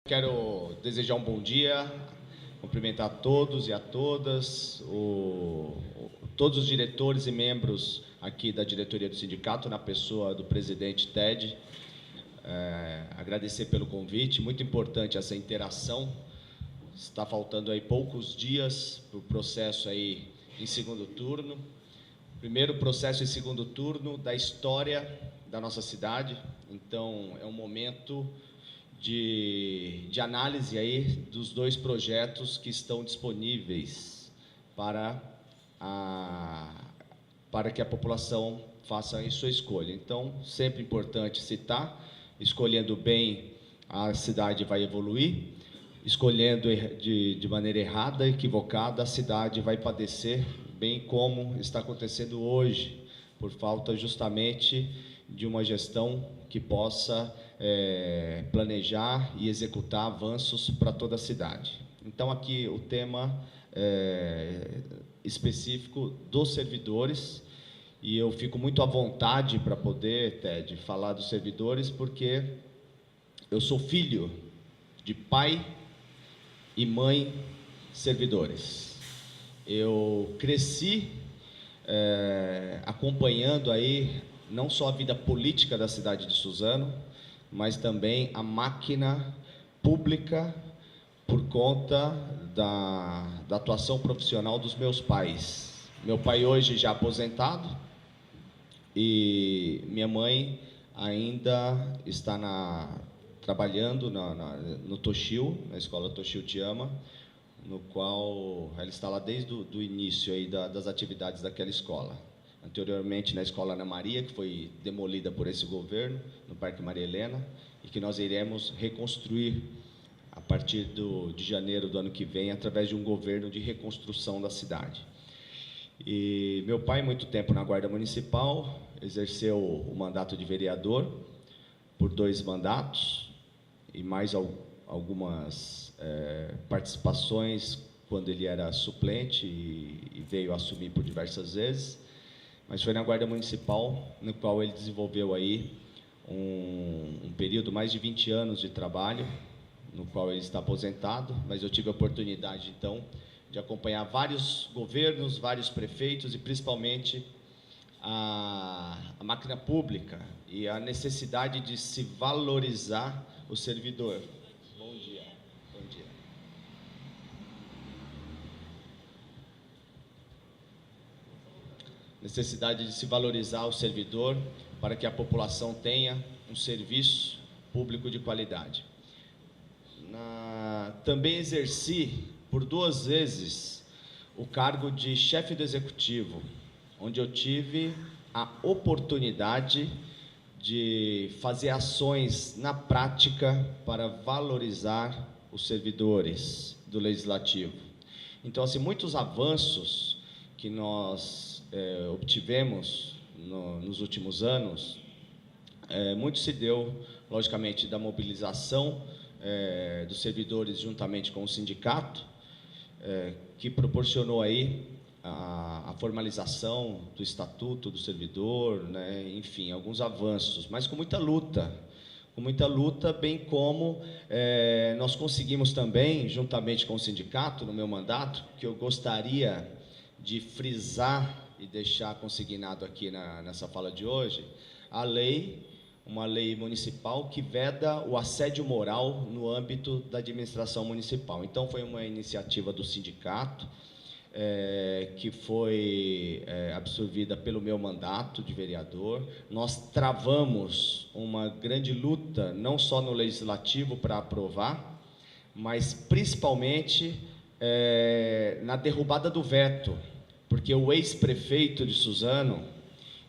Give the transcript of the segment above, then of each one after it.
Quero desejar um bom dia, cumprimentar a todos e a todas, todos os diretores e membros aqui da diretoria do sindicato, na pessoa do presidente Ted. Agradecer pelo convite, muito importante essa interação. Está faltando aí poucos dias para o processo aí em segundo turno. Primeiro processo em segundo turno da história da nossa cidade. Então, é um momento de análise aí dos dois projetos que estão disponíveis para que a população faça a sua escolha. Então, sempre importante citar, escolhendo bem, a cidade vai evoluir, escolhendo de maneira errada, equivocada, a cidade vai padecer, bem como está acontecendo hoje, por falta justamente de uma gestão que possa planejar e executar avanços para toda a cidade. Então, aqui o tema específico dos servidores, e eu fico muito à vontade para poder, Ted, falar dos servidores, porque eu sou filho de pai e mãe servidores. Eu cresci acompanhando aí não só a vida política da cidade de Suzano, mas também a máquina pública por conta da atuação profissional dos meus pais. Meu pai hoje já aposentado e minha mãe ainda está trabalhando no Toshio, na escola Toshio Te Ama, no qual ela está lá desde o início aí das atividades daquela escola. Anteriormente na Escola Ana Maria, que foi demolida por esse governo, no Parque Maria Helena, e que nós iremos reconstruir a partir de janeiro do ano que vem, através de um governo de reconstrução da cidade. E meu pai, muito tempo na Guarda Municipal, exerceu o mandato de vereador por 2 mandatos, e mais algumas participações quando ele era suplente e veio assumir por diversas vezes. Mas foi na Guarda Municipal, no qual ele desenvolveu aí um período, mais de 20 anos de trabalho, no qual ele está aposentado, mas eu tive a oportunidade, então, de acompanhar vários governos, vários prefeitos e, principalmente, a máquina pública e a necessidade de se valorizar o servidor. Bom dia. Bom dia. Necessidade de se valorizar o servidor para que a população tenha um serviço público de qualidade. Também exerci por 2 vezes o cargo de chefe do executivo, onde eu tive a oportunidade de fazer ações na prática para valorizar os servidores do Legislativo. Então, assim, muitos avanços que nós obtivemos nos últimos anos, muito se deu, logicamente, da mobilização dos servidores juntamente com o sindicato, que proporcionou aí a formalização do Estatuto do Servidor, né, enfim, alguns avanços, mas com muita luta, bem como nós conseguimos também, juntamente com o sindicato, no meu mandato, que eu gostaria de frisar e deixar consignado aqui nessa fala de hoje, uma lei municipal que veda o assédio moral no âmbito da administração municipal. Então, foi uma iniciativa do sindicato, que foi absorvida pelo meu mandato de vereador. Nós travamos uma grande luta, não só no Legislativo para aprovar, mas principalmente na derrubada do veto, porque o ex-prefeito de Suzano,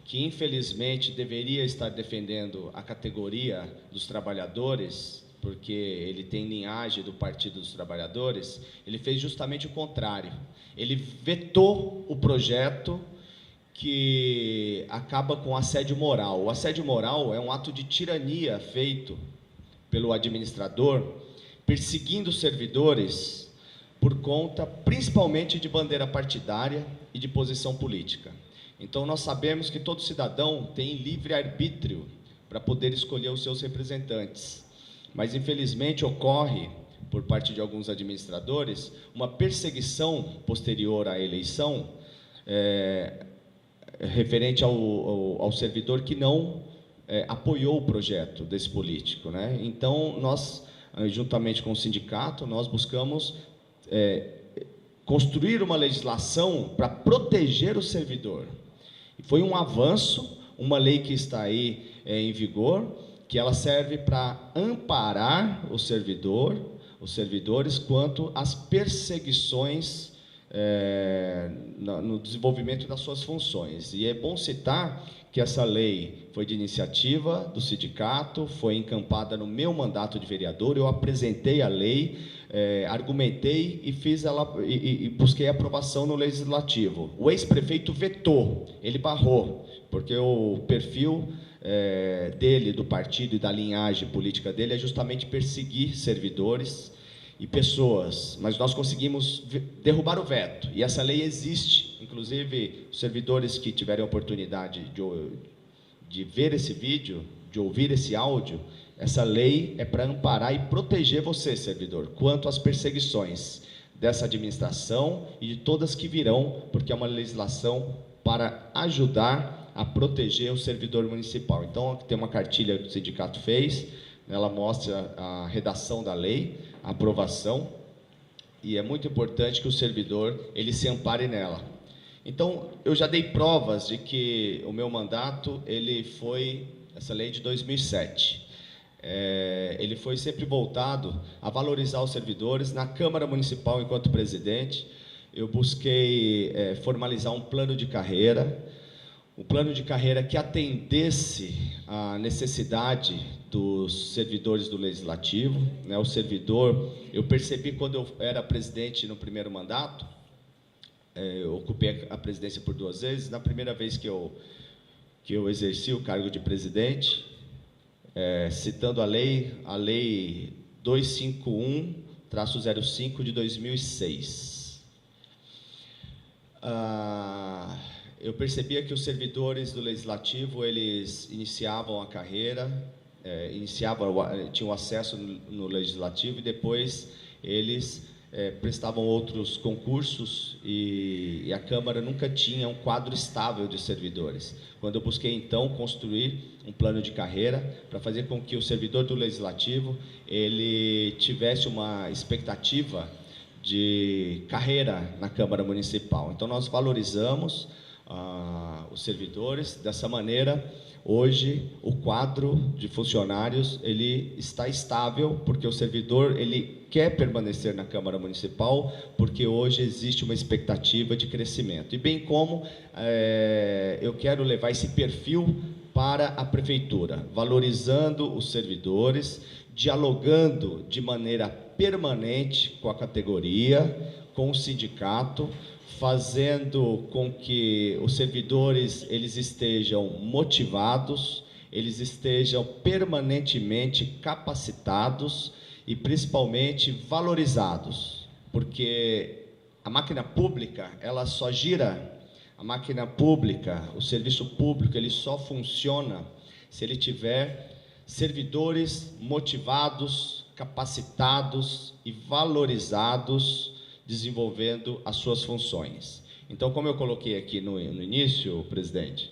que infelizmente deveria estar defendendo a categoria dos trabalhadores, porque ele tem linhagem do Partido dos Trabalhadores, ele fez justamente o contrário. Ele vetou o projeto que acaba com assédio moral. O assédio moral é um ato de tirania feito pelo administrador, perseguindo os servidores por conta, principalmente, de bandeira partidária e de posição política. Então, nós sabemos que todo cidadão tem livre-arbítrio para poder escolher os seus representantes. Mas, infelizmente, ocorre, por parte de alguns administradores, uma perseguição posterior à eleição, referente ao servidor que não apoiou o projeto desse político, né? Então, nós, juntamente com o sindicato, nós buscamos construir uma legislação para proteger o servidor. E foi um avanço, uma lei que está aí em vigor, que ela serve para amparar os servidores quanto às perseguições no desenvolvimento das suas funções. E é bom citar que essa lei foi de iniciativa do sindicato, foi encampada no meu mandato de vereador, eu apresentei a lei, argumentei e fiz ela e busquei aprovação no legislativo. O ex-prefeito vetou, ele barrou, porque o perfil dele, do partido e da linhagem política dele é justamente perseguir servidores e pessoas, mas nós conseguimos derrubar o veto, e essa lei existe. Inclusive, os servidores que tiverem a oportunidade de ver esse vídeo, de ouvir esse áudio, essa lei é para amparar e proteger você, servidor, quanto às perseguições dessa administração e de todas que virão, porque é uma legislação para ajudar a proteger o servidor municipal. Então, tem uma cartilha que o sindicato fez, ela mostra a redação da lei, a aprovação, e é muito importante que o servidor ele se ampare nela. Então, eu já dei provas de que o meu mandato, essa lei de 2007, ele foi sempre voltado a valorizar os servidores. Na Câmara Municipal, enquanto presidente, eu busquei formalizar um plano de carreira, que atendesse à necessidade dos servidores do Legislativo, né? O servidor, eu percebi quando eu era presidente no primeiro mandato, eu ocupei a presidência por 2 vezes. Na primeira vez que eu exerci o cargo de presidente, citando a lei 251/05 de 2006. Eu percebia que os servidores do Legislativo, eles iniciavam a carreira, tinham acesso no Legislativo, e depois eles prestavam outros concursos, e a Câmara nunca tinha um quadro estável de servidores. Quando eu busquei, então, construir um plano de carreira para fazer com que o servidor do Legislativo ele tivesse uma expectativa de carreira na Câmara Municipal. Então, nós valorizamos os servidores. Dessa maneira, hoje, o quadro de funcionários ele está estável, porque o servidor ele quer permanecer na Câmara Municipal, porque hoje existe uma expectativa de crescimento. E bem como eu quero levar esse perfil para a Prefeitura, valorizando os servidores, dialogando de maneira permanente com a categoria, com o sindicato, fazendo com que os servidores eles estejam motivados, eles estejam permanentemente capacitados e principalmente valorizados, porque a máquina pública, ela só gira, a máquina pública, o serviço público, ele só funciona se ele tiver servidores motivados, capacitados e valorizados, desenvolvendo as suas funções. Então, como eu coloquei aqui no início, presidente,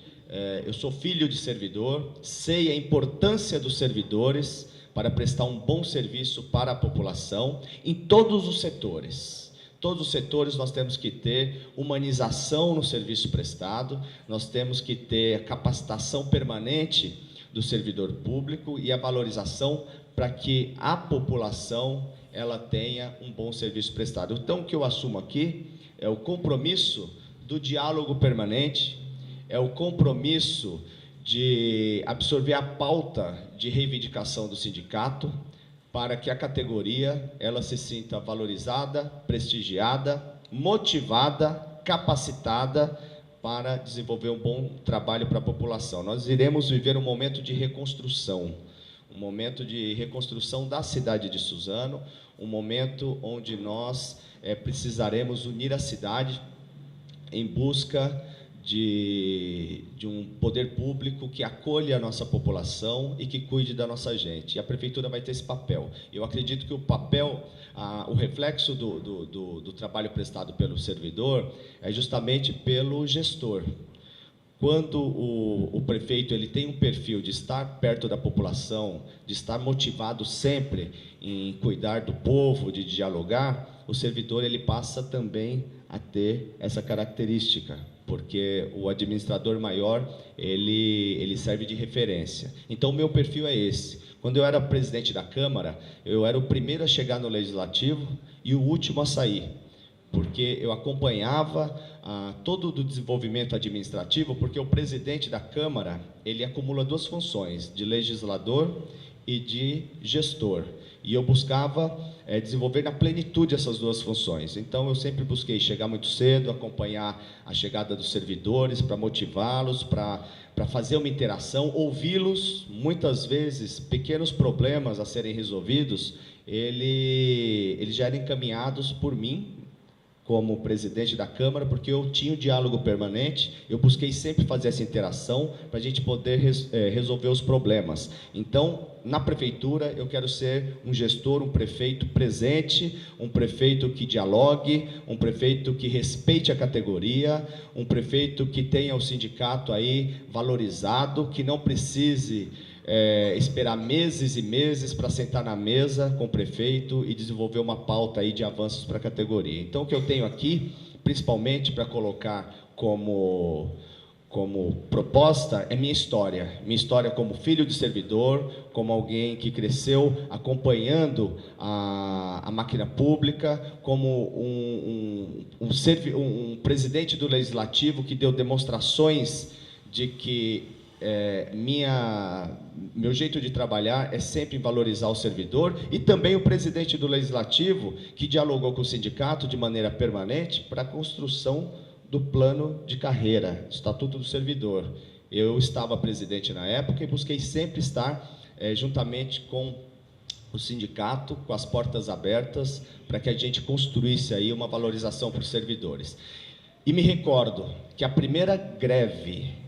eu sou filho de servidor, sei a importância dos servidores para prestar um bom serviço para a população em todos os setores. Todos os setores nós temos que ter humanização no serviço prestado, nós temos que ter capacitação permanente do servidor público e a valorização para que a população ela tenha um bom serviço prestado. Então, o que eu assumo aqui é o compromisso do diálogo permanente, é o compromisso de absorver a pauta de reivindicação do sindicato, para que a categoria ela se sinta valorizada, prestigiada, motivada, capacitada para desenvolver um bom trabalho para a população. Nós iremos viver um momento de reconstrução, um momento de reconstrução da cidade de Suzano, um momento onde nós precisaremos unir a cidade em busca de um poder público que acolha a nossa população e que cuide da nossa gente. E a prefeitura vai ter esse papel. Eu acredito que o papel, o reflexo do trabalho prestado pelo servidor é justamente pelo gestor. Quando o prefeito ele tem um perfil de estar perto da população, de estar motivado sempre em cuidar do povo, de dialogar, o servidor ele passa também a ter essa característica, porque o administrador maior ele serve de referência. Então, o meu perfil é esse. Quando eu era presidente da Câmara, eu era o primeiro a chegar no Legislativo e o último a sair, porque eu acompanhava todo o desenvolvimento administrativo, porque o presidente da Câmara, ele acumula duas funções, de legislador e de gestor. E eu buscava desenvolver na plenitude essas duas funções. Então, eu sempre busquei chegar muito cedo, acompanhar a chegada dos servidores, para motivá-los, para fazer uma interação, ouvi-los. Muitas vezes, pequenos problemas a serem resolvidos, eles já eram encaminhados por mim, como presidente da Câmara, porque eu tinha um diálogo permanente, eu busquei sempre fazer essa interação para a gente poder resolver os problemas. Então, na prefeitura, eu quero ser um gestor, um prefeito presente, um prefeito que dialogue, um prefeito que respeite a categoria, um prefeito que tenha o sindicato aí valorizado, que não precise esperar meses e meses para sentar na mesa com o prefeito e desenvolver uma pauta aí de avanços para a categoria. Então, o que eu tenho aqui, principalmente para colocar como proposta, é minha história como filho de servidor, como alguém que cresceu acompanhando a máquina pública, como um presidente do Legislativo que deu demonstrações de que meu jeito de trabalhar é sempre valorizar o servidor, e também o presidente do Legislativo, que dialogou com o sindicato de maneira permanente para a construção do plano de carreira, Estatuto do Servidor. Eu estava presidente na época e busquei sempre estar juntamente com o sindicato, com as portas abertas, para que a gente construísse aí uma valorização para os servidores. E me recordo que a primeira greve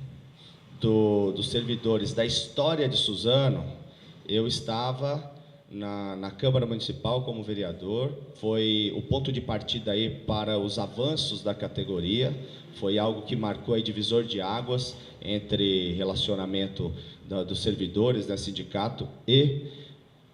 dos servidores da história de Suzano, eu estava na Câmara Municipal como vereador, foi o ponto de partida aí para os avanços da categoria, foi algo que marcou aí divisor de águas entre relacionamento dos servidores, sindicato e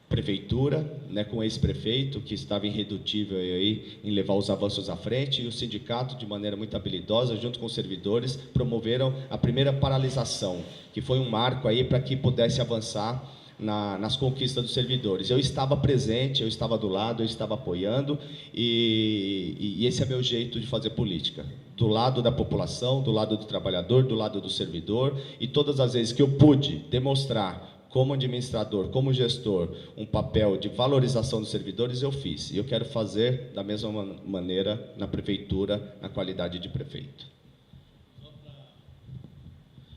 prefeitura, com o ex-prefeito, que estava irredutível aí em levar os avanços à frente, e o sindicato, de maneira muito habilidosa, junto com os servidores, promoveram a primeira paralisação, que foi um marco aí para que pudesse avançar nas conquistas dos servidores. Eu estava presente, eu estava do lado, eu estava apoiando, e esse é meu jeito de fazer política. Do lado da população, do lado do trabalhador, do lado do servidor, e todas as vezes que eu pude demonstrar como administrador, como gestor, um papel de valorização dos servidores, eu fiz. E eu quero fazer da mesma maneira na prefeitura, na qualidade de prefeito.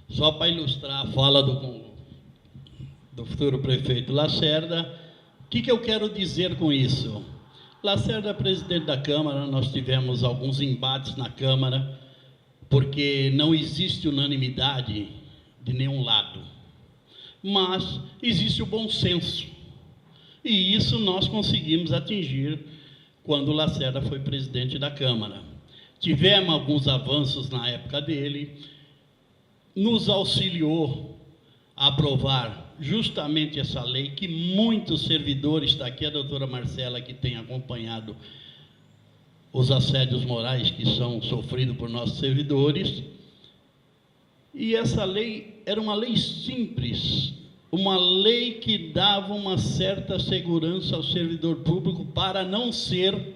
Só para ilustrar a fala do futuro prefeito Lacerda, o que eu quero dizer com isso? Lacerda é presidente da Câmara, nós tivemos alguns embates na Câmara, porque não existe unanimidade de nenhum lado. Mas existe o bom senso, e isso nós conseguimos atingir quando o Lacerda foi presidente da Câmara. Tivemos alguns avanços na época dele, nos auxiliou a aprovar justamente essa lei, que muitos servidores, está aqui a doutora Marcela, que tem acompanhado os assédios morais que são sofridos por nossos servidores. E essa lei era uma lei simples, uma lei que dava uma certa segurança ao servidor público para não ser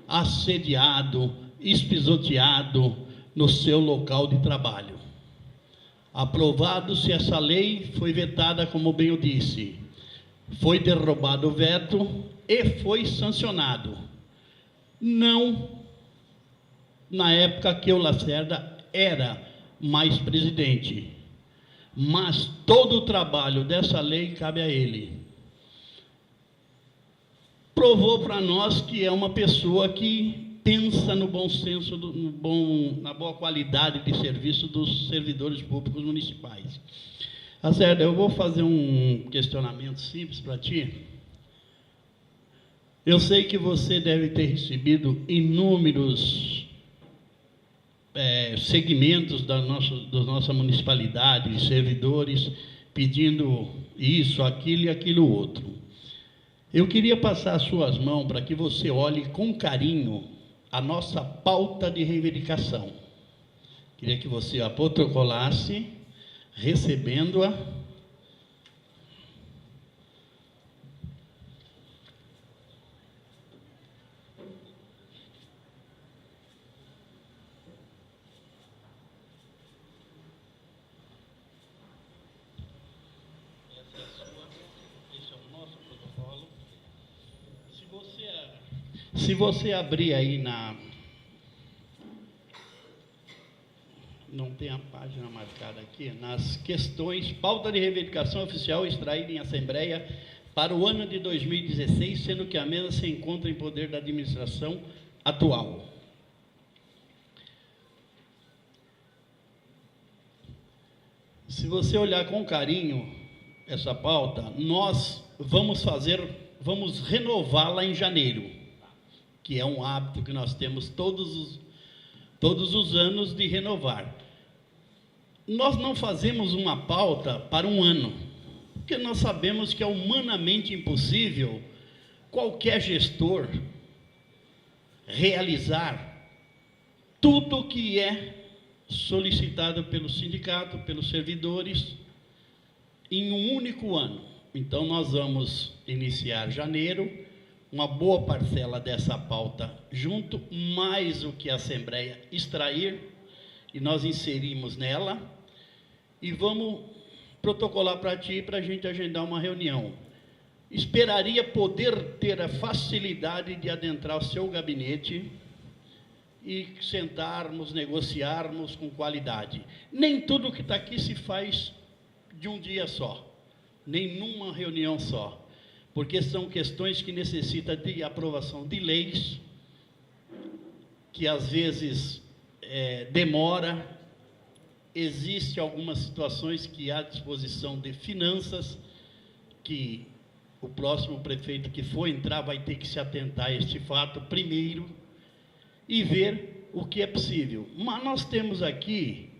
assediado, espisoteado no seu local de trabalho. Aprovado-se essa lei, foi vetada, como bem eu disse, foi derrubado o veto e foi sancionado. Não na época que o Lacerda era mais presidente. Mas todo o trabalho dessa lei cabe a ele. Provou para nós que é uma pessoa que pensa no bom senso, na boa qualidade de serviço dos servidores públicos municipais. Lacerda, eu vou fazer um questionamento simples para ti. Eu sei que você deve ter recebido inúmeros segmentos da nossa municipalidade, de servidores, pedindo isso, aquilo e aquilo outro. Eu queria passar as suas mãos para que você olhe com carinho a nossa pauta de reivindicação. Queria que você a protocolasse, recebendo-a. Se você abrir aí não tem a página marcada aqui, nas questões, pauta de reivindicação oficial extraída em Assembleia para o ano de 2016, sendo que a mesma se encontra em poder da administração atual. Se você olhar com carinho essa pauta, nós vamos renová-la em janeiro, que é um hábito que nós temos todos os anos de renovar. Nós não fazemos uma pauta para um ano, porque nós sabemos que é humanamente impossível qualquer gestor realizar tudo o que é solicitado pelo sindicato, pelos servidores, em um único ano. Então, nós vamos iniciar janeiro, uma boa parcela dessa pauta junto, mais o que a Assembleia extrair, e nós inserimos nela, e vamos protocolar para ti, para a gente agendar uma reunião. Esperaria poder ter a facilidade de adentrar o seu gabinete e sentarmos, negociarmos com qualidade. Nem tudo que está aqui se faz de um dia só, nem numa reunião só, porque são questões que necessitam de aprovação de leis, que às vezes demora. Existem algumas situações que há disposição de finanças, que o próximo prefeito que for entrar vai ter que se atentar a este fato primeiro e ver o que é possível. Mas nós temos aqui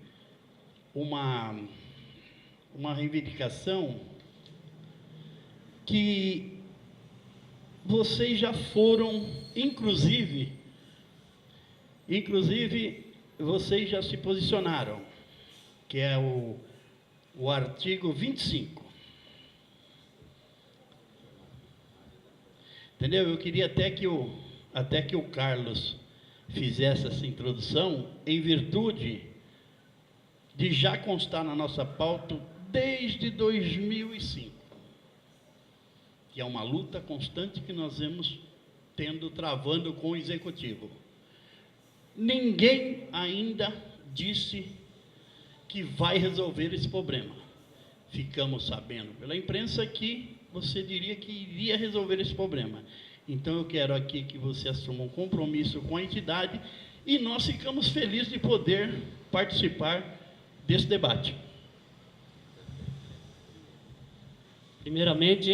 uma reivindicação que vocês já foram, inclusive vocês já se posicionaram, que é o artigo 25. Entendeu? Eu queria até que o Carlos fizesse essa introdução, em virtude de já constar na nossa pauta desde 2005, que é uma luta constante que nós vamos travando com o Executivo. Ninguém ainda disse que vai resolver esse problema. Ficamos sabendo pela imprensa que você diria que iria resolver esse problema. Então, eu quero aqui que você assuma um compromisso com a entidade e nós ficamos felizes de poder participar desse debate. Primeiramente,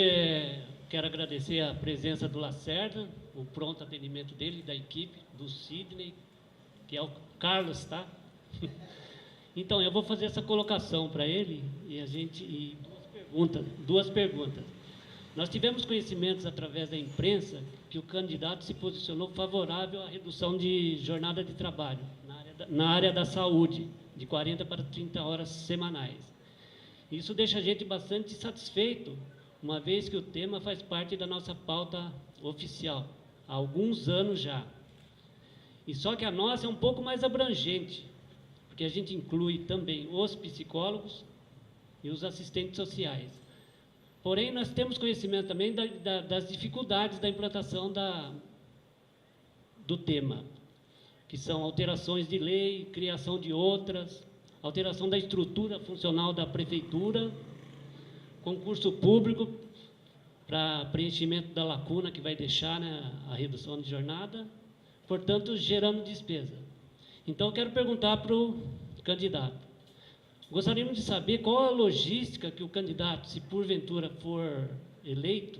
quero agradecer a presença do Lacerda, o pronto atendimento dele, da equipe, do Sidney, que é o Carlos, tá? Então, eu vou fazer essa colocação para ele e duas perguntas. Nós tivemos conhecimentos através da imprensa que o candidato se posicionou favorável à redução de jornada de trabalho na área da saúde, de 40 para 30 horas semanais. Isso deixa a gente bastante satisfeito, uma vez que o tema faz parte da nossa pauta oficial, há alguns anos já. E só que a nossa é um pouco mais abrangente, porque a gente inclui também os psicólogos e os assistentes sociais. Porém, nós temos conhecimento também das dificuldades da implantação do tema. que são alterações de lei, criação de outras, alteração da estrutura funcional da prefeitura, concurso público para preenchimento da lacuna que vai deixar, né, a redução de jornada, portanto, gerando despesa. Então, eu quero perguntar para o candidato. Gostaríamos de saber qual a logística que o candidato, se porventura for eleito,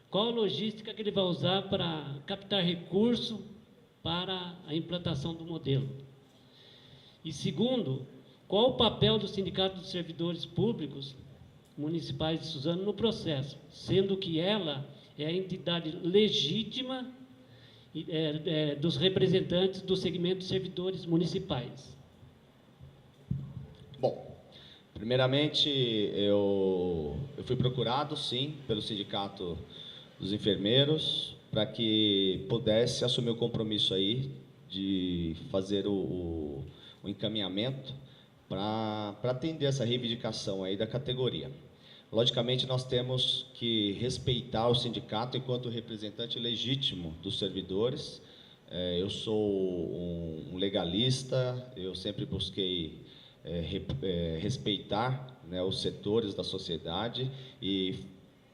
qual a logística que ele vai usar para captar recurso para a implantação do modelo. E segundo, qual o papel do Sindicato dos Servidores Públicos Municipais de Suzano no processo, sendo que ela é a entidade legítima dos representantes do segmento de servidores municipais. Bom, primeiramente, eu fui procurado, sim, pelo Sindicato dos Enfermeiros, para que pudesse assumir o compromisso aí de fazer o encaminhamento para atender essa reivindicação aí da categoria. Logicamente, nós temos que respeitar o sindicato enquanto representante legítimo dos servidores. Eu sou um legalista, eu sempre busquei respeitar, né, os setores da sociedade, e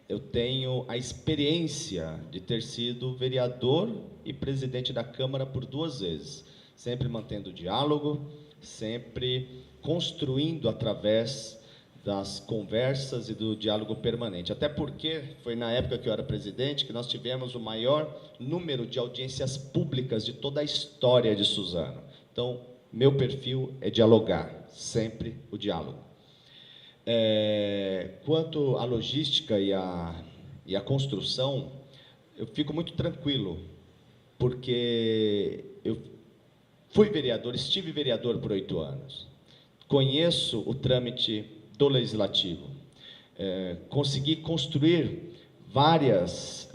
eu tenho a experiência de ter sido vereador e presidente da Câmara por 2 vezes, sempre mantendo o diálogo, sempre construindo através das conversas e do diálogo permanente. Até porque foi na época que eu era presidente que nós tivemos o maior número de audiências públicas de toda a história de Suzano. Então, meu perfil é dialogar, sempre o diálogo. Quanto à logística e à construção, eu fico muito tranquilo, porque eu fui vereador, estive vereador por 8 anos. Conheço o trâmite do Legislativo. Consegui construir várias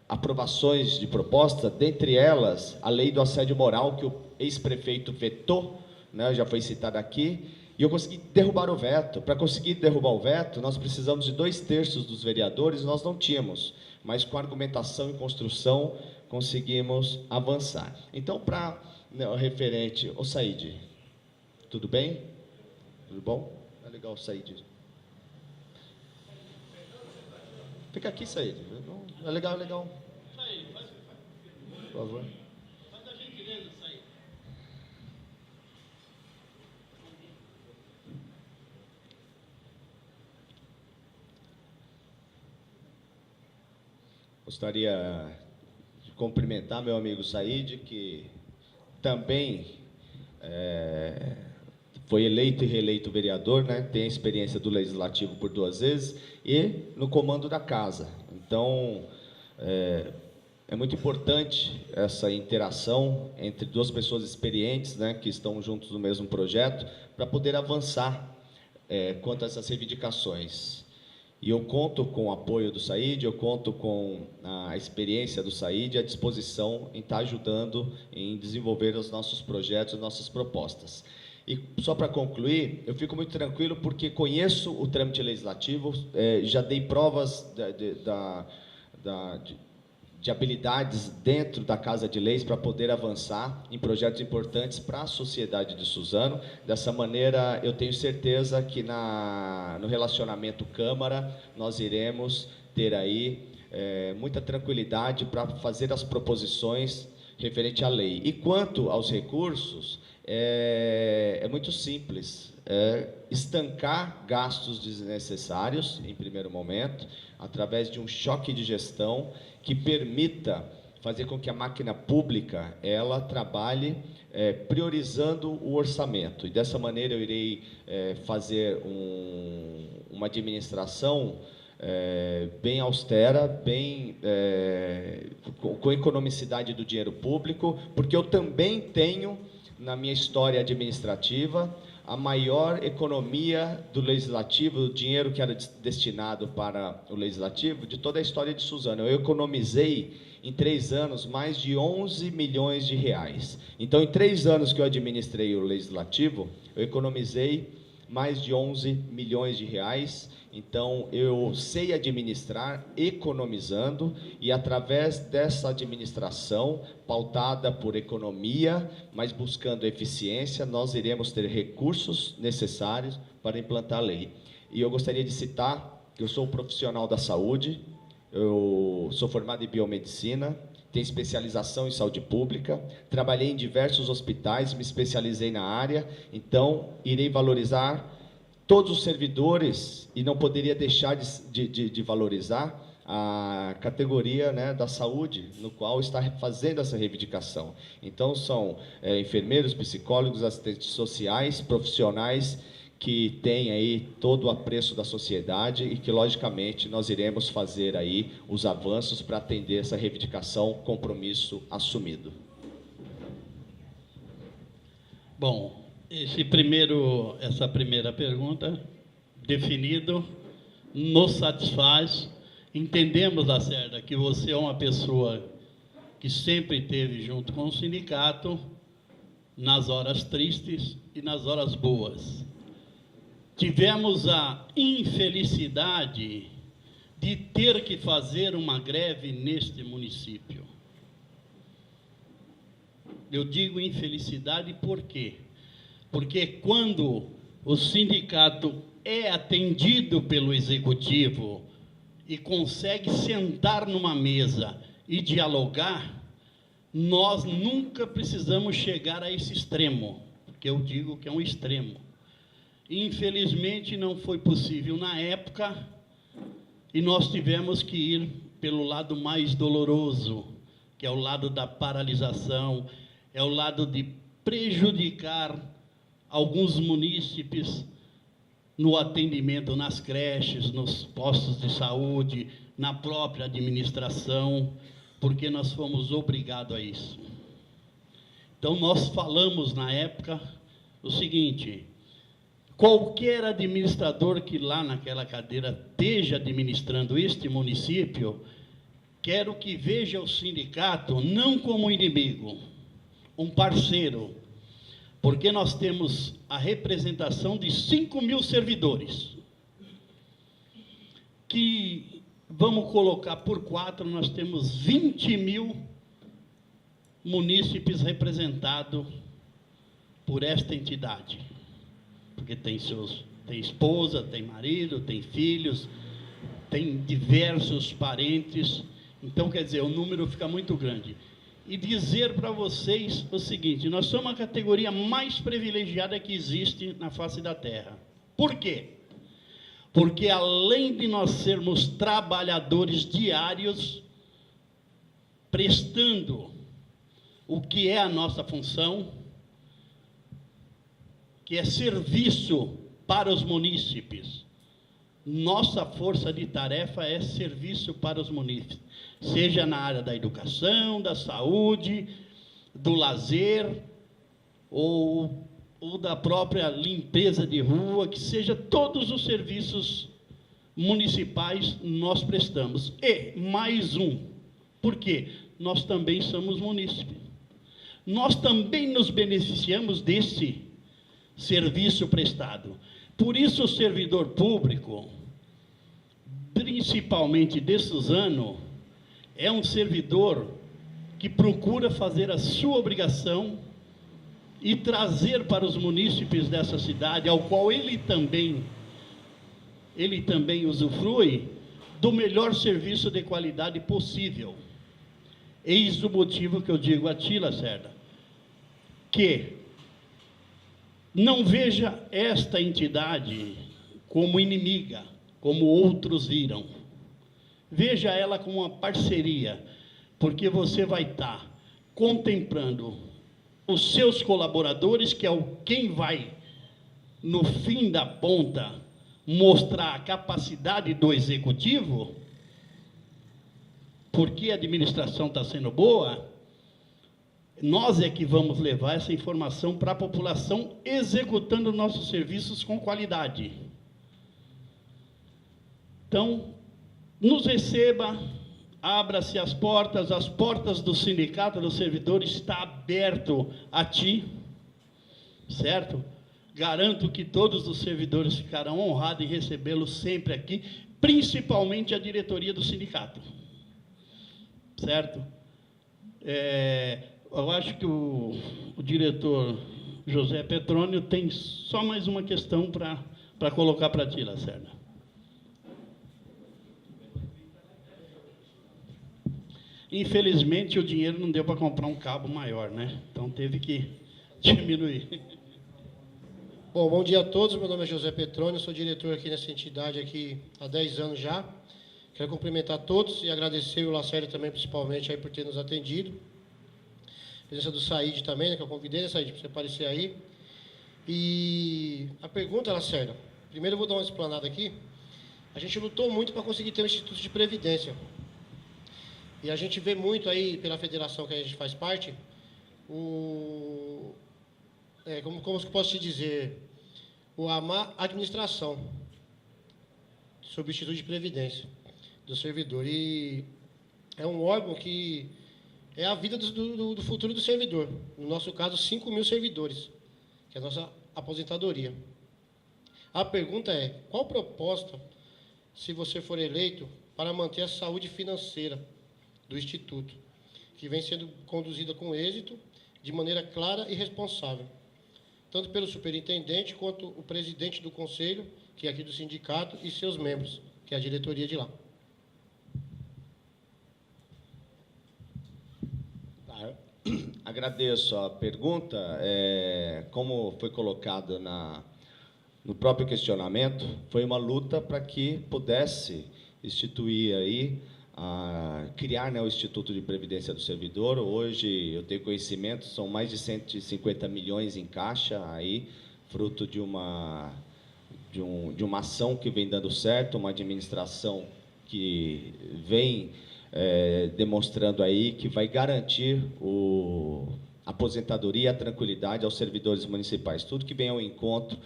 aprovações de proposta, dentre elas a lei do assédio moral, que o ex-prefeito vetou, né, já foi citado aqui, e eu consegui derrubar o veto. Para conseguir derrubar o veto, nós precisamos de 2/3 dos vereadores, nós não tínhamos, mas com argumentação e construção conseguimos avançar. Então, para referente... Ô, Saíde, tudo bem? Tudo bom? É legal, Saíde. Fica aqui, Saíde. É legal, é legal. Por favor. Faz a gentileza, Saíde. Gostaria de cumprimentar meu amigo Saíde, que também foi eleito e reeleito vereador, né? Tem a experiência do Legislativo por 2 vezes e no comando da Casa. Então, é muito importante essa interação entre 2 pessoas experientes, né, que estão juntos no mesmo projeto, para poder avançar quanto a essas reivindicações. E eu conto com o apoio do Saíde, eu conto com a experiência do Saíde, a disposição em estar ajudando em desenvolver os nossos projetos, as nossas propostas. E só para concluir, eu fico muito tranquilo porque conheço o trâmite legislativo, já dei provas de habilidades dentro da Casa de Leis para poder avançar em projetos importantes para a sociedade de Suzano. Dessa maneira, eu tenho certeza que no relacionamento Câmara, nós iremos ter aí muita tranquilidade para fazer as proposições referente à lei. E quanto aos recursos, é muito simples, estancar gastos desnecessários, em primeiro momento, através de um choque de gestão que permita fazer com que a máquina pública ela trabalhe priorizando o orçamento. E dessa maneira eu irei fazer uma administração bem austera, com economicidade do dinheiro público, porque eu também tenho, na minha história administrativa, a maior economia do Legislativo, o dinheiro que era destinado para o Legislativo, de toda a história de Suzano. Eu economizei, em 3 anos, mais de 11 milhões de reais. Então, em 3 anos que eu administrei o Legislativo, eu economizei mais de 11 milhões de reais. Então, eu sei administrar economizando e, através dessa administração, pautada por economia, mas buscando eficiência, nós iremos ter recursos necessários para implantar a lei. E eu gostaria de citar que eu sou um profissional da saúde, eu sou formado em biomedicina, tenho especialização em saúde pública, trabalhei em diversos hospitais, me especializei na área, então irei valorizar todos os servidores e não poderia deixar de valorizar a categoria, né, da saúde, no qual está fazendo essa reivindicação. Então, são enfermeiros, psicólogos, assistentes sociais, profissionais que têm aí todo o apreço da sociedade e que, logicamente, nós iremos fazer aí os avanços para atender essa reivindicação, compromisso assumido. Bom, essa primeira pergunta, definido, nos satisfaz. Entendemos, Lacerda, que você é uma pessoa que sempre esteve junto com o sindicato, nas horas tristes e nas horas boas. Tivemos a infelicidade de ter que fazer uma greve neste município. Eu digo infelicidade por quê? Porque quando o sindicato é atendido pelo executivo e consegue sentar numa mesa e dialogar, nós nunca precisamos chegar a esse extremo, porque eu digo que é um extremo. Infelizmente, não foi possível na época e nós tivemos que ir pelo lado mais doloroso, que é o lado da paralisação, é o lado de prejudicar alguns munícipes no atendimento nas creches, nos postos de saúde, na própria administração, porque nós fomos obrigados a isso. Então, nós falamos na época o seguinte: qualquer administrador que lá naquela cadeira esteja administrando este município, quero que veja o sindicato não como um inimigo, um parceiro, porque nós temos a representação de 5.000 servidores, que, vamos colocar por 4, nós temos 20.000 munícipes representados por esta entidade. Porque tem esposa, tem marido, tem filhos, tem diversos parentes. Então, quer dizer, o número fica muito grande. E dizer para vocês o seguinte: nós somos a categoria mais privilegiada que existe na face da terra. Por quê? Porque além de nós sermos trabalhadores diários, prestando o que é a nossa função, que é serviço para os munícipes. Nossa força de tarefa é serviço para os munícipes, seja na área da educação, da saúde, do lazer, ou da própria limpeza de rua, que seja todos os serviços municipais nós prestamos. E mais um, porque nós também somos munícipes. Nós também nos beneficiamos desse serviço prestado. Por isso o servidor público, principalmente de Suzano, é um servidor que procura fazer a sua obrigação e trazer para os munícipes dessa cidade, ao qual ele também usufrui, do melhor serviço de qualidade possível. Eis o motivo que eu digo a ti, Lacerda, que não veja esta entidade como inimiga, como outros viram. Veja ela como uma parceria, porque você vai estar contemplando os seus colaboradores, que é quem vai, no fim da ponta, mostrar a capacidade do executivo, porque a administração está sendo boa. Nós é que vamos levar essa informação para a população, executando nossos serviços com qualidade. Então, nos receba, abra-se as portas do sindicato dos servidores está aberto a ti, certo? garanto que todos os servidores ficarão honrados em recebê-lo sempre aqui, principalmente a diretoria do sindicato. Certo? Eu acho que o diretor José Petrônio tem só mais uma questão para colocar para ti, Lacerda. Infelizmente, o dinheiro não deu para comprar um cabo maior, né? Então, teve que diminuir. Bom, bom dia a todos. Meu nome é José Petrônio, sou diretor aqui nessa entidade aqui há 10 anos já. Quero cumprimentar todos e agradecer o Lacerda também, principalmente, aí, por ter nos atendido. A presença do Said também, né, que eu convidei, né, Said, para você aparecer aí. E a pergunta, Lacerda, primeiro eu vou dar uma explanada aqui. A gente lutou muito para conseguir ter um Instituto de Previdência. E a gente vê muito aí, pela federação que a gente faz parte, como que eu posso te dizer, a má administração sobre o Instituto de Previdência do servidor. E é um órgão que é a vida do futuro do servidor. No nosso caso, 5.000 servidores, que é a nossa aposentadoria. A pergunta é, qual proposta, se você for eleito, para manter a saúde financeira do Instituto, que vem sendo conduzida com êxito, de maneira clara e responsável, tanto pelo superintendente quanto o presidente do conselho, que é aqui do sindicato, e seus membros, que é a diretoria de lá. Agradeço a pergunta. Como foi colocado no próprio questionamento, foi uma luta para que pudesse instituir aí, criar, né, o Instituto de Previdência do Servidor. Hoje, eu tenho conhecimento, são mais de 150 milhões em caixa, aí, fruto de uma ação que vem dando certo, uma administração que vem demonstrando aí que vai garantir a aposentadoria e a tranquilidade aos servidores municipais. Tudo que vem ao encontro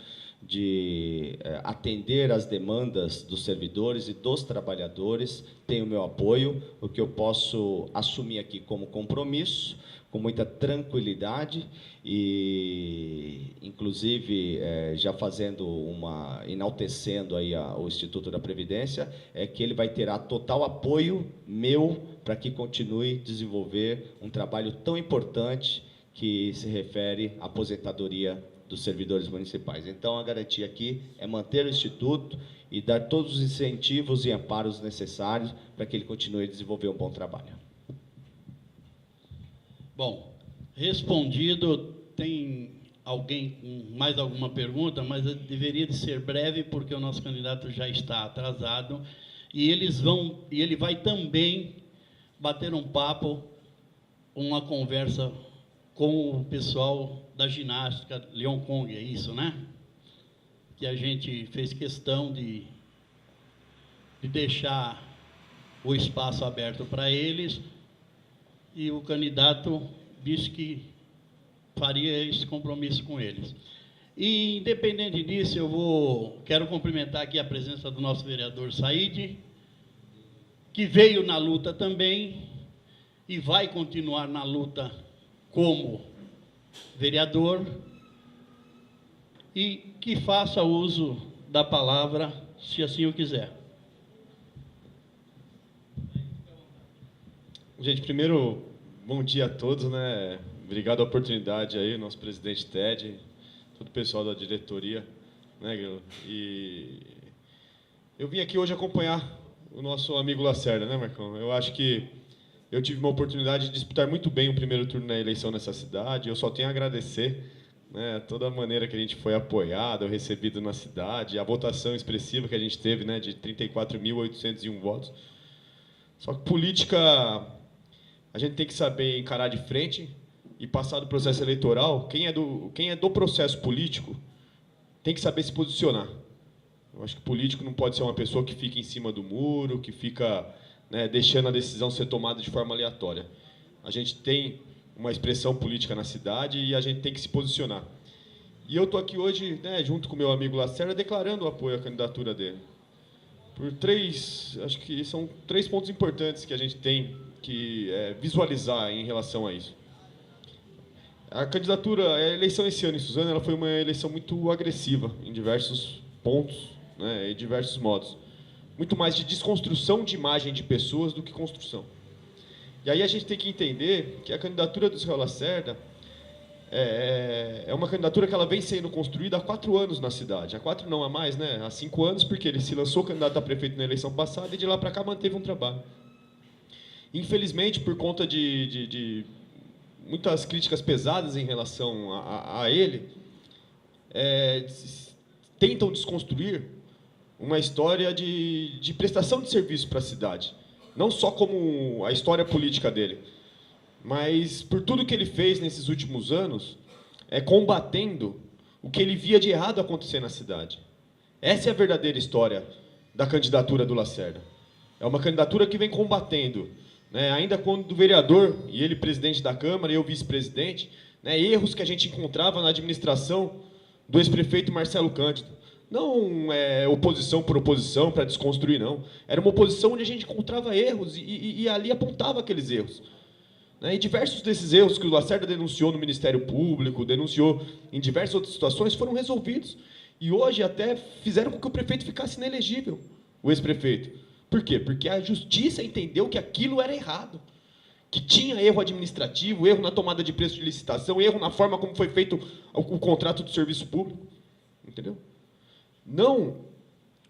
de atender às demandas dos servidores e dos trabalhadores tem o meu apoio, o que eu posso assumir aqui como compromisso, com muita tranquilidade e, inclusive, já enaltecendo aí o Instituto da Previdência, que ele vai ter total apoio meu para que continue a desenvolver um trabalho tão importante que se refere à aposentadoria dos servidores municipais. Então, a garantia aqui é manter o Instituto e dar todos os incentivos e amparos necessários para que ele continue a desenvolver um bom trabalho. Bom, respondido. Tem alguém com mais alguma pergunta, mas deveria de ser breve, porque o nosso candidato já está atrasado, e ele vai também bater um papo, uma conversa com o pessoal da ginástica Leon Kong, é isso, né? Que a gente fez questão de deixar o espaço aberto para eles, e o candidato disse que faria esse compromisso com eles. E, independente disso, quero cumprimentar aqui a presença do nosso vereador Said, que veio na luta também e vai continuar na luta como vereador, e que faça uso da palavra, se assim o quiser. Gente, primeiro, bom dia a todos, né? Obrigado a oportunidade aí, nosso presidente Ted, todo o pessoal da diretoria, né, Grilo? E eu vim aqui hoje acompanhar o nosso amigo Lacerda, né, Marcão? Eu acho que eu tive uma oportunidade de disputar muito bem o primeiro turno na eleição nessa cidade. Eu só tenho a agradecer, né, toda a maneira que a gente foi apoiado, recebido na cidade, a votação expressiva que a gente teve, né, de 34.801 votos. Só que política, a gente tem que saber encarar de frente e passar do processo eleitoral. Quem é do processo político tem que saber se posicionar. Eu acho que político não pode ser uma pessoa que fica em cima do muro, que fica, né, deixando a decisão ser tomada de forma aleatória. A gente tem uma expressão política na cidade e a gente tem que se posicionar. E eu estou aqui hoje, né, junto com o meu amigo Lacerda, declarando o apoio à candidatura dele. Por acho que são 3 pontos importantes que a gente tem que visualizar em relação a isso. A candidatura, a eleição esse ano em Suzano, ela foi uma eleição muito agressiva em diversos pontos, né, em diversos modos. Muito mais de desconstrução de imagem de pessoas do que construção. E aí a gente tem que entender que a candidatura do Israel Lacerda é uma candidatura que ela vem sendo construída há 4 anos na cidade. Há 4 não, há mais, né? Há 5 anos, porque ele se lançou candidato a prefeito na eleição passada e de lá para cá manteve um trabalho. Infelizmente, por conta de muitas críticas pesadas em relação a ele, tentam desconstruir uma história de prestação de serviço para a cidade. Não só como a história política dele, mas por tudo que ele fez nesses últimos anos, combatendo o que ele via de errado acontecer na cidade. Essa é a verdadeira história da candidatura do Lacerda. É uma candidatura que vem combatendo, né, ainda quando vereador, e ele presidente da Câmara, e eu vice-presidente, né, erros que a gente encontrava na administração do ex-prefeito Marcelo Cândido. Não oposição por oposição para desconstruir, não. Era uma oposição onde a gente encontrava erros e ali apontava aqueles erros. E diversos desses erros que o Lacerda denunciou no Ministério Público, denunciou em diversas outras situações, foram resolvidos. E hoje até fizeram com que o prefeito ficasse inelegível, o ex-prefeito. Por quê? Porque a justiça entendeu que aquilo era errado. Que tinha erro administrativo, erro na tomada de preço de licitação, erro na forma como foi feito o contrato do serviço público. Entendeu? Não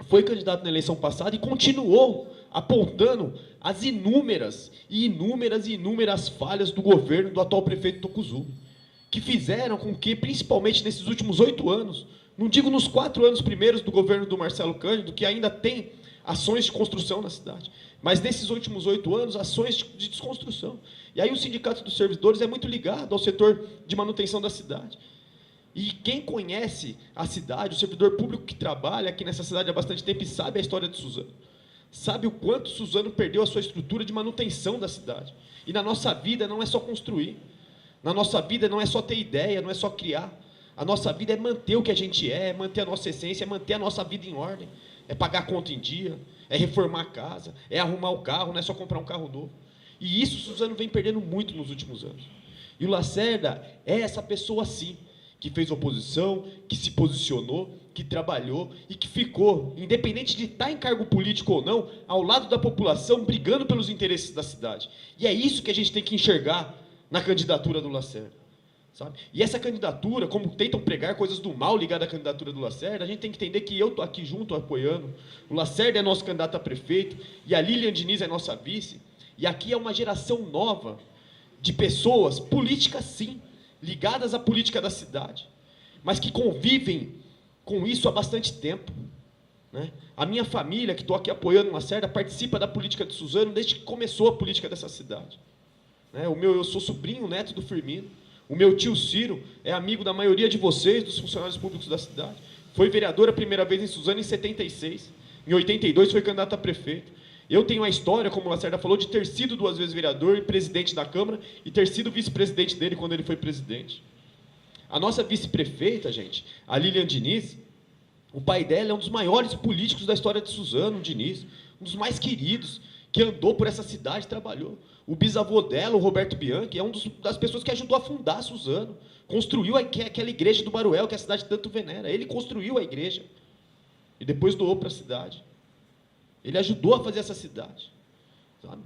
foi candidato na eleição passada e continuou apontando as inúmeras falhas do governo do atual prefeito Tocuzul, que fizeram com que, principalmente nesses últimos 8 anos, não digo nos 4 anos primeiros do governo do Marcelo Cândido, que ainda tem ações de construção na cidade, mas nesses últimos 8 anos, ações de desconstrução. E aí o Sindicato dos Servidores é muito ligado ao setor de manutenção da cidade. E quem conhece a cidade, o servidor público que trabalha aqui nessa cidade há bastante tempo e sabe a história de Suzano, sabe o quanto Suzano perdeu a sua estrutura de manutenção da cidade. E na nossa vida não é só construir. Na nossa vida não é só ter ideia, não é só criar. A nossa vida é manter o que a gente é manter a nossa essência, é manter a nossa vida em ordem. É pagar a conta em dia, é reformar a casa, é arrumar o carro, não é só comprar um carro novo. E isso Suzano vem perdendo muito nos últimos anos. E o Lacerda é essa pessoa assim, que fez oposição, que se posicionou, que trabalhou e que ficou, independente de estar em cargo político ou não, ao lado da população, brigando pelos interesses da cidade. E é isso que a gente tem que enxergar na candidatura do Lacerda. Sabe? E essa candidatura, como tentam pregar coisas do mal ligadas à candidatura do Lacerda, a gente tem que entender que eu estou aqui junto, apoiando. O Lacerda é nosso candidato a prefeito e a Lilian Diniz é nossa vice. E aqui é uma geração nova de pessoas, políticas sim, ligadas à política da cidade, mas que convivem com isso há bastante tempo. Né? A minha família, que estou aqui apoiando o Lacerda, participa da política de Suzano desde que começou a política dessa cidade. Né? Eu sou sobrinho, neto do Firmino. O meu tio Ciro é amigo da maioria de vocês, dos funcionários públicos da cidade. Foi vereador a primeira vez em Suzano em 76. Em 82 foi candidato a prefeito. Eu tenho a história, como o Lacerda falou, de ter sido 2 vezes vereador e presidente da Câmara e ter sido vice-presidente dele quando ele foi presidente. A nossa vice-prefeita, gente, a Lilian Diniz, o pai dela é um dos maiores políticos da história de Suzano, o Diniz, um dos mais queridos, que andou por essa cidade e trabalhou. O bisavô dela, o Roberto Bianchi, é uma das pessoas que ajudou a fundar Suzano, construiu aquela igreja do Baruel, que a cidade tanto venera. Ele construiu a igreja e depois doou para a cidade. Ele ajudou a fazer essa cidade. Sabe?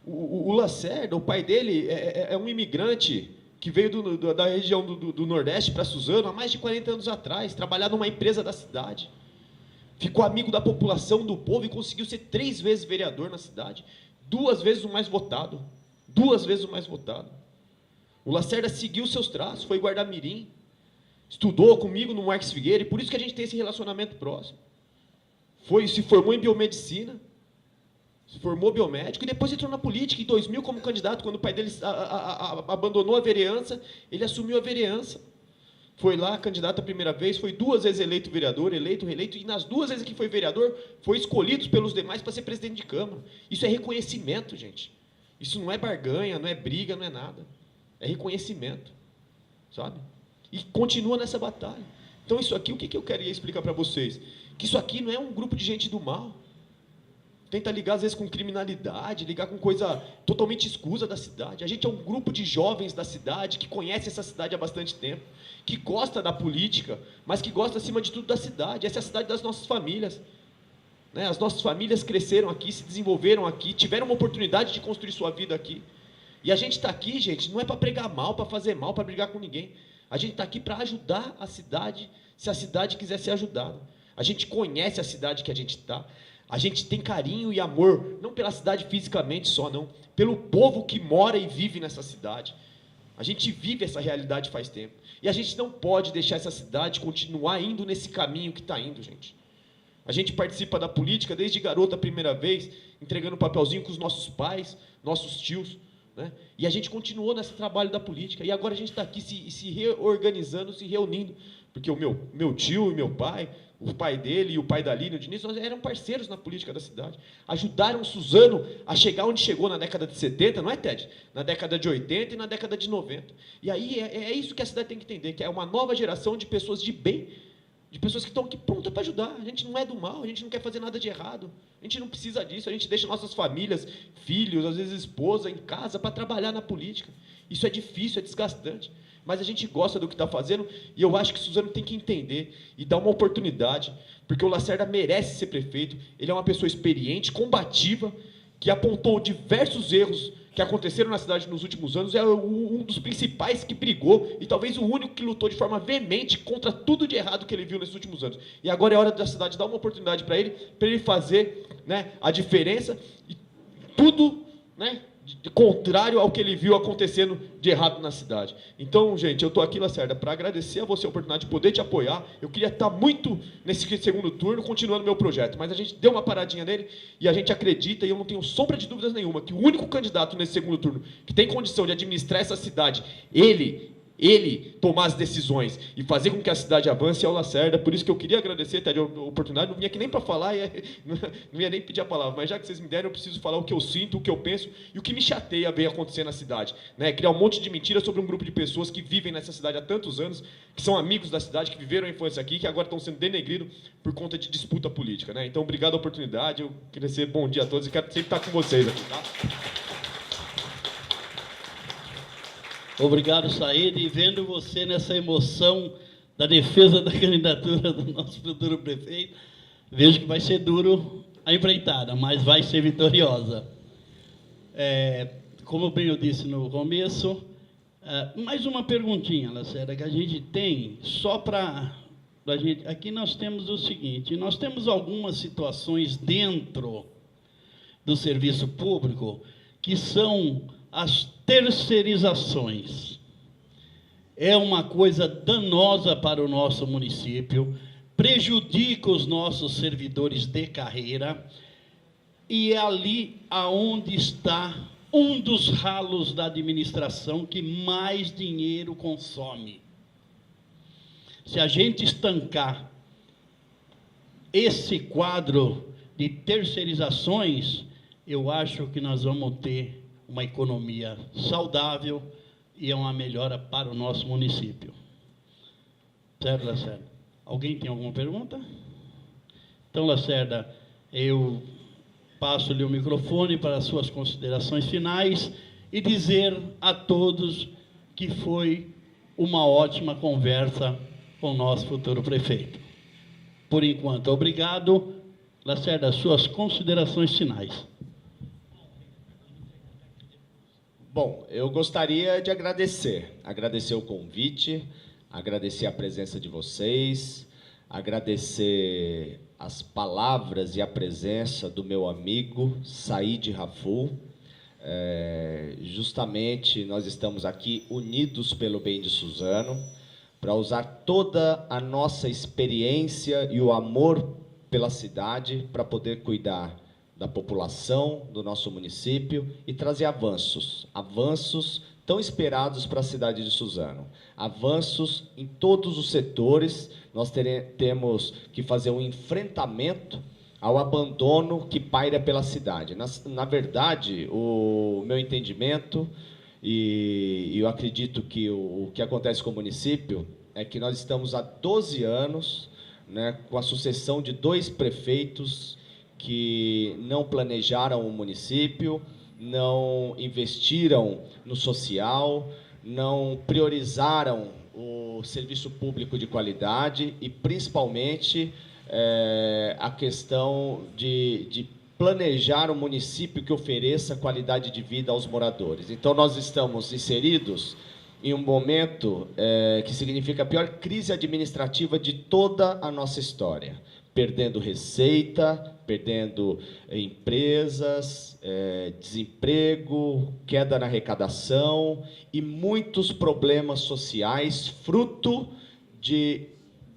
O Lacerda, o pai dele, é um imigrante que veio da região do Nordeste para Suzano há mais de 40 anos atrás, trabalhar numa empresa da cidade. Ficou amigo da população, do povo, e conseguiu ser 3 vezes vereador na cidade. 2 vezes o mais votado. 2 vezes o mais votado. O Lacerda seguiu seus traços, foi guarda-mirim, estudou comigo no Marques Figueira, e por isso que a gente tem esse relacionamento próximo. Se formou em biomedicina, se formou biomédico, e depois entrou na política, em 2000, como candidato. Quando o pai dele abandonou a vereança, ele assumiu a vereança. Foi lá, candidato a primeira vez, foi 2 vezes eleito vereador, eleito, reeleito, e nas 2 vezes que foi vereador, foi escolhido pelos demais para ser presidente de Câmara. Isso é reconhecimento, gente. Isso não é barganha, não é briga, não é nada. É reconhecimento, sabe? E continua nessa batalha. Então, isso aqui, o que eu queria explicar para vocês? Que isso aqui não é um grupo de gente do mal. tenta ligar às vezes com criminalidade, ligar com coisa totalmente escusa da cidade. A gente é um grupo de jovens da cidade que conhece essa cidade há bastante tempo, que gosta da política, mas que gosta acima de tudo da cidade. Essa é a cidade das nossas famílias, né? As nossas famílias cresceram aqui, se desenvolveram aqui, tiveram uma oportunidade de construir sua vida aqui. E a gente está aqui, gente, não é para pregar mal, para fazer mal, para brigar com ninguém. A gente está aqui para ajudar a cidade, se a cidade quiser ser ajudada. A gente conhece a cidade que a gente está. A gente tem carinho e amor, não pela cidade fisicamente só, não. Pelo povo que mora e vive nessa cidade. A gente vive essa realidade faz tempo. E a gente não pode deixar essa cidade continuar indo nesse caminho que está indo, gente. A gente participa da política desde garoto a primeira vez, entregando papelzinho com os nossos pais, nossos tios, né? E a gente continuou nesse trabalho da política. E agora a gente está aqui se reorganizando, se reunindo. Porque o meu tio e meu pai, o pai dele e o pai da Aline, o Diniz, nós eram parceiros na política da cidade. Ajudaram o Suzano a chegar onde chegou na década de 70, não é, Ted? Na década de 80 e na década de 90. E aí é isso que a cidade tem que entender, que é uma nova geração de pessoas de bem, de pessoas que estão aqui prontas para ajudar. A gente não é do mal, a gente não quer fazer nada de errado. A gente não precisa disso, a gente deixa nossas famílias, filhos, às vezes esposa, em casa para trabalhar na política. Isso é difícil, é desgastante. Mas a gente gosta do que está fazendo e eu acho que o Suzano tem que entender e dar uma oportunidade, porque o Lacerda merece ser prefeito. Ele é uma pessoa experiente, combativa, que apontou diversos erros que aconteceram na cidade nos últimos anos, é um dos principais que brigou e talvez o único que lutou de forma veemente contra tudo de errado que ele viu nesses últimos anos. E agora é hora da cidade dar uma oportunidade para ele fazer, né, a diferença e tudo, né, de contrário ao que ele viu acontecendo de errado na cidade. Então, gente, eu estou aqui, Lacerda, para agradecer a você a oportunidade de poder te apoiar. Eu queria estar muito nesse segundo turno, continuando meu projeto, mas a gente deu uma paradinha nele e a gente acredita, e eu não tenho sombra de dúvidas nenhuma, que o único candidato nesse segundo turno que tem condição de administrar essa cidade, ele tomar as decisões e fazer com que a cidade avance é o Lacerda. Por isso que eu queria agradecer, Ted, a oportunidade. Não vinha aqui nem para falar, não ia nem pedir a palavra, mas já que vocês me deram, eu preciso falar o que eu sinto, o que eu penso e o que me chateia ver acontecer na cidade, né? Criar um monte de mentiras sobre um grupo de pessoas que vivem nessa cidade há tantos anos, que são amigos da cidade, que viveram a infância aqui, que agora estão sendo denegridos por conta de disputa política, né? Então, obrigado a oportunidade. Eu queria dizer bom dia a todos e quero sempre estar com vocês aqui, tá? Obrigado, Saíde, e vendo você nessa emoção da defesa da candidatura do nosso futuro prefeito, vejo que vai ser duro a empreitada, mas vai ser vitoriosa. Como bem eu disse no começo, mais uma perguntinha, Lacerda, que a gente tem, só para a gente... Aqui nós temos o seguinte, nós temos algumas situações dentro do serviço público que são as terceirizações. É uma coisa danosa para o nosso município, prejudica os nossos servidores de carreira, e é ali aonde está um dos ralos da administração que mais dinheiro consome. Se a gente estancar esse quadro de terceirizações, eu acho que nós vamos ter uma economia saudável e é uma melhora para o nosso município. Certo, Lacerda? Alguém tem alguma pergunta? Então, Lacerda, eu passo-lhe o microfone para as suas considerações finais e dizer a todos que foi uma ótima conversa com o nosso futuro prefeito. Por enquanto, obrigado. Lacerda, suas considerações finais. Bom, eu gostaria de agradecer o convite, agradecer a presença de vocês, agradecer as palavras e a presença do meu amigo Saíde Raful. Justamente nós estamos aqui unidos pelo bem de Suzano, para usar toda a nossa experiência e o amor pela cidade para poder cuidar da população do nosso município e trazer avanços tão esperados para a cidade de Suzano. Avanços em todos os setores. Nós temos que fazer um enfrentamento ao abandono que paira pela cidade. Na verdade, o meu entendimento, e eu acredito que o que acontece com o município, é que nós estamos há 12 anos, né, com a sucessão de 2 prefeitos que não planejaram o município, não investiram no social, não priorizaram o serviço público de qualidade e, principalmente, a questão de planejar um município que ofereça qualidade de vida aos moradores. Então, nós estamos inseridos em um momento que significa a pior crise administrativa de toda a nossa história. Perdendo receita, perdendo empresas, desemprego, queda na arrecadação e muitos problemas sociais, fruto de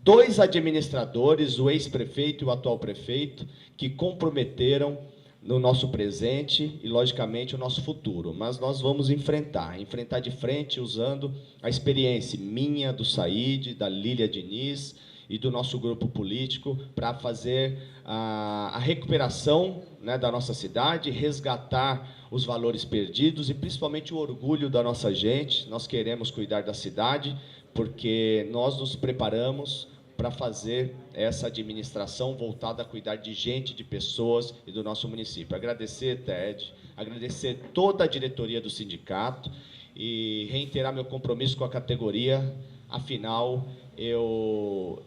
2 administradores, o ex-prefeito e o atual prefeito, que comprometeram no nosso presente e, logicamente, o nosso futuro. Mas nós vamos enfrentar de frente, usando a experiência minha, do Saíde, da Lília Diniz e do nosso grupo político, para fazer a recuperação, né, da nossa cidade, resgatar os valores perdidos e, principalmente, o orgulho da nossa gente. Nós queremos cuidar da cidade, porque nós nos preparamos para fazer essa administração voltada a cuidar de gente, de pessoas e do nosso município. Agradecer, Ted, agradecer toda a diretoria do sindicato e reiterar meu compromisso com a categoria. Afinal, eu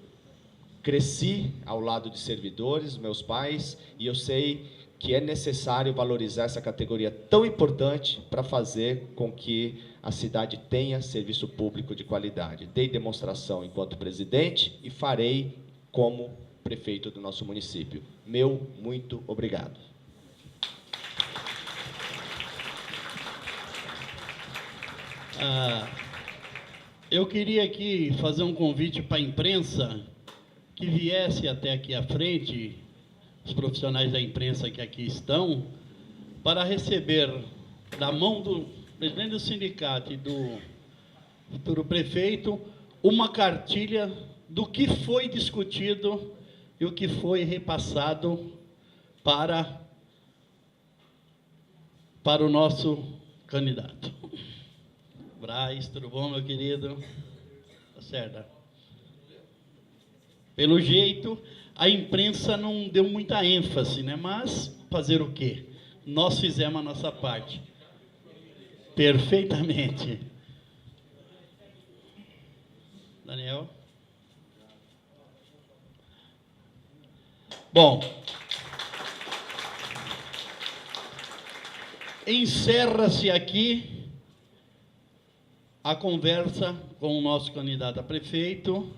cresci ao lado de servidores, meus pais, e eu sei que é necessário valorizar essa categoria tão importante para fazer com que a cidade tenha serviço público de qualidade. Dei demonstração enquanto presidente e farei como prefeito do nosso município. Meu muito obrigado. Eu queria aqui fazer um convite para a imprensa que viesse até aqui à frente, os profissionais da imprensa que aqui estão, para receber da mão do presidente do sindicato e do futuro prefeito uma cartilha do que foi discutido e o que foi repassado para o nosso candidato. Braz, tudo bom, meu querido? Tá certo. Pelo jeito, a imprensa não deu muita ênfase, né? Mas fazer o quê? Nós fizemos a nossa parte. Perfeitamente. Daniel? Bom, encerra-se aqui a conversa com o nosso candidato a prefeito.